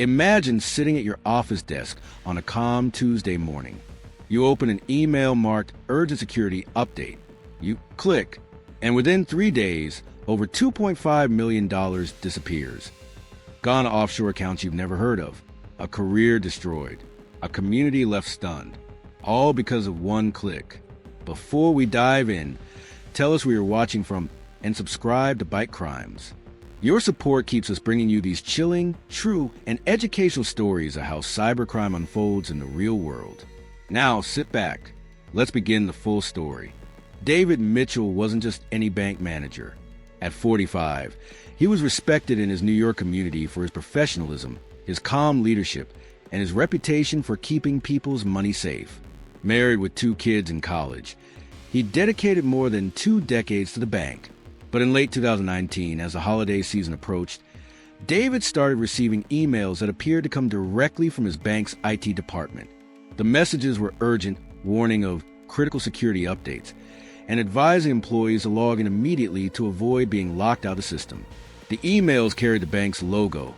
Imagine sitting at your office desk on a calm Tuesday morning. You open an email marked Urgent Security Update. You click, and within 3 days, over $2.5 million disappears. Gone to offshore accounts you've never heard of. A career destroyed. A community left stunned. All because of one click. Before we dive in, tell us where you're watching from and subscribe to Bite Crimes. Your support keeps us bringing you these chilling, true, and educational stories of how cybercrime unfolds in the real world. Now, sit back. Let's begin the full story. David Mitchell wasn't just any bank manager. At 45, he was respected in his New York community for his professionalism, his calm leadership, and his reputation for keeping people's money safe. Married with 2 kids in college, he dedicated more than 2 decades to the bank. But in late 2019, as the holiday season approached, David started receiving emails that appeared to come directly from his bank's IT department. The messages were urgent, warning of critical security updates, and advising employees to log in immediately to avoid being locked out of the system. The emails carried the bank's logo,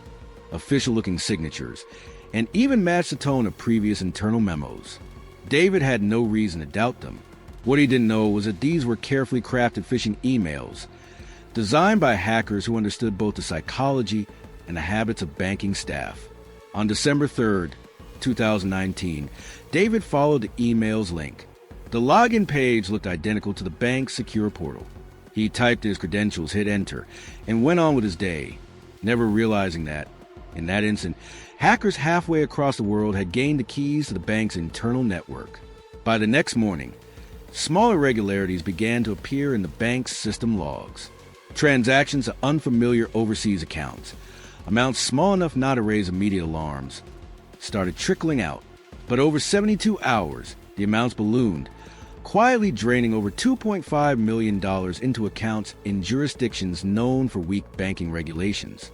official-looking signatures, and even matched the tone of previous internal memos. David had no reason to doubt them. What he didn't know was that these were carefully crafted phishing emails, designed by hackers who understood both the psychology and the habits of banking staff. On December 3rd, 2019, David followed the email's link. The login page looked identical to the bank's secure portal. He typed his credentials, hit enter, and went on with his day, never realizing that, in that instant, hackers halfway across the world had gained the keys to the bank's internal network. By the next morning, small irregularities began to appear in the bank's system logs. Transactions to unfamiliar overseas accounts, amounts small enough not to raise immediate alarms, started trickling out. But over 72 hours, the amounts ballooned, quietly draining over $2.5 million into accounts in jurisdictions known for weak banking regulations.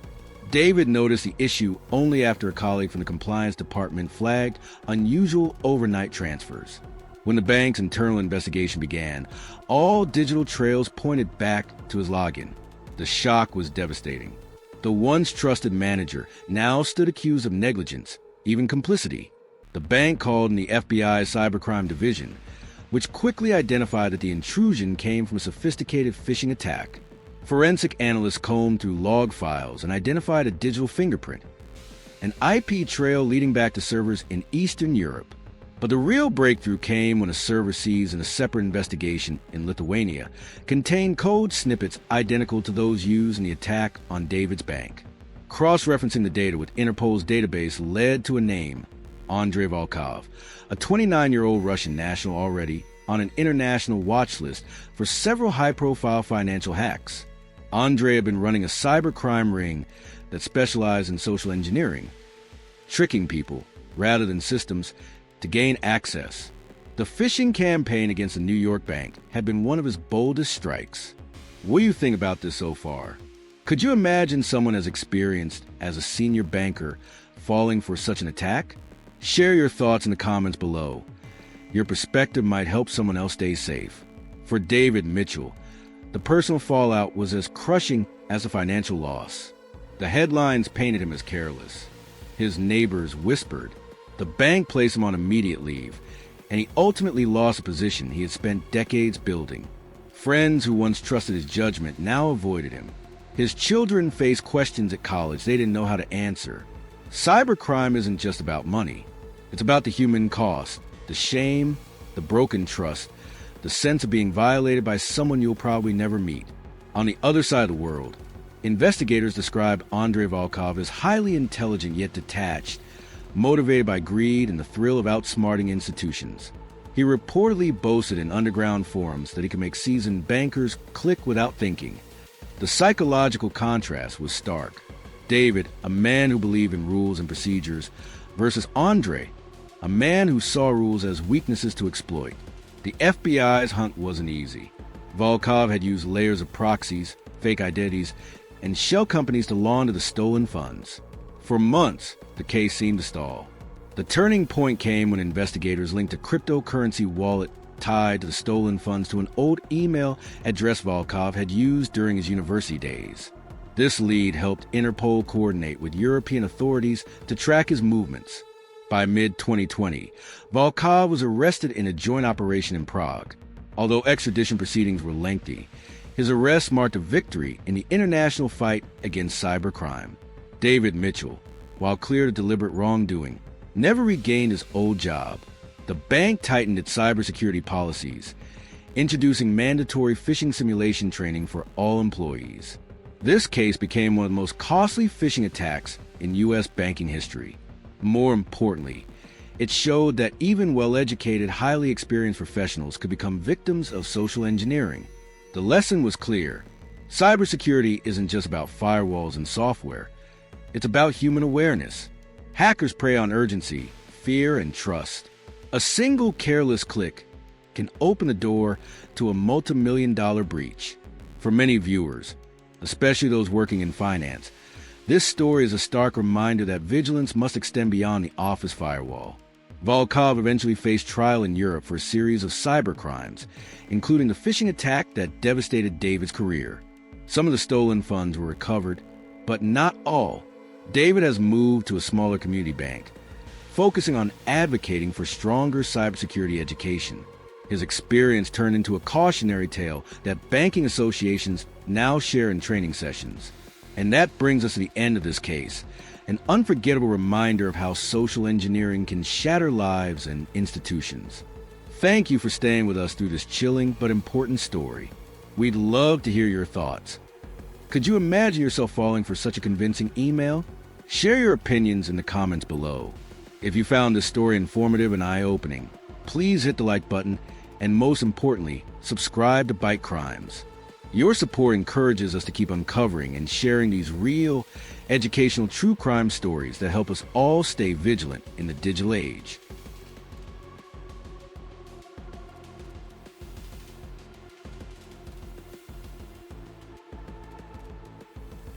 David noticed the issue only after a colleague from the compliance department flagged unusual overnight transfers. When the bank's internal investigation began, all digital trails pointed back to his login. The shock was devastating. The once trusted manager now stood accused of negligence, even complicity. The bank called in the FBI's cybercrime division, which quickly identified that the intrusion came from a sophisticated phishing attack. Forensic analysts combed through log files and identified a digital fingerprint, an IP trail leading back to servers in Eastern Europe. But the real breakthrough came when a server seized in a separate investigation in Lithuania contained code snippets identical to those used in the attack on David's bank. Cross-referencing the data with Interpol's database led to a name, Andrei Volkov, a 29-year-old Russian national already on an international watch list for several high-profile financial hacks. Andrei had been running a cybercrime ring that specialized in social engineering, tricking people, rather than systems, to gain access. The phishing campaign against the New York bank had been one of his boldest strikes. What do you think about this so far? Could you imagine someone as experienced as a senior banker falling for such an attack? Share your thoughts in the comments below. Your perspective might help someone else stay safe. For David Mitchell, the personal fallout was as crushing as the financial loss. The headlines painted him as careless. His neighbors whispered. The bank placed him on immediate leave, and he ultimately lost a position he had spent decades building. Friends who once trusted his judgment now avoided him. His children faced questions at college they didn't know how to answer. Cybercrime isn't just about money. It's about the human cost, the shame, the broken trust, the sense of being violated by someone you'll probably never meet. On the other side of the world, investigators describe Andrei Volkov as highly intelligent yet detached, motivated by greed and the thrill of outsmarting institutions. He reportedly boasted in underground forums that he could make seasoned bankers click without thinking. The psychological contrast was stark. David, a man who believed in rules and procedures, versus Andrei, a man who saw rules as weaknesses to exploit. The FBI's hunt wasn't easy. Volkov had used layers of proxies, fake identities, and shell companies to launder the stolen funds. For months, the case seemed to stall. The turning point came when investigators linked a cryptocurrency wallet tied to the stolen funds to an old email address Volkov had used during his university days. This lead helped Interpol coordinate with European authorities to track his movements. By mid-2020, Volkov was arrested in a joint operation in Prague. Although extradition proceedings were lengthy, his arrest marked a victory in the international fight against cybercrime. David Mitchell, while cleared of deliberate wrongdoing, never regained his old job. The bank tightened its cybersecurity policies, introducing mandatory phishing simulation training for all employees. This case became one of the most costly phishing attacks in U.S. banking history. More importantly, it showed that even well-educated, highly experienced professionals could become victims of social engineering. The lesson was clear. Cybersecurity isn't just about firewalls and software. It's about human awareness. Hackers prey on urgency, fear, and trust. A single careless click can open the door to a multi-million-dollar breach. For many viewers, especially those working in finance, this story is a stark reminder that vigilance must extend beyond the office firewall. Volkov eventually faced trial in Europe for a series of cybercrimes, including the phishing attack that devastated David's career. Some of the stolen funds were recovered, but not all. David has moved to a smaller community bank, focusing on advocating for stronger cybersecurity education. His experience turned into a cautionary tale that banking associations now share in training sessions. And that brings us to the end of this case, an unforgettable reminder of how social engineering can shatter lives and institutions. Thank you for staying with us through this chilling but important story. We'd love to hear your thoughts. Could you imagine yourself falling for such a convincing email? Share your opinions in the comments below. If you found this story informative and eye-opening, please hit the like button and, most importantly, subscribe to Byte Crimes. Your support encourages us to keep uncovering and sharing these real, educational true crime stories that help us all stay vigilant in the digital age.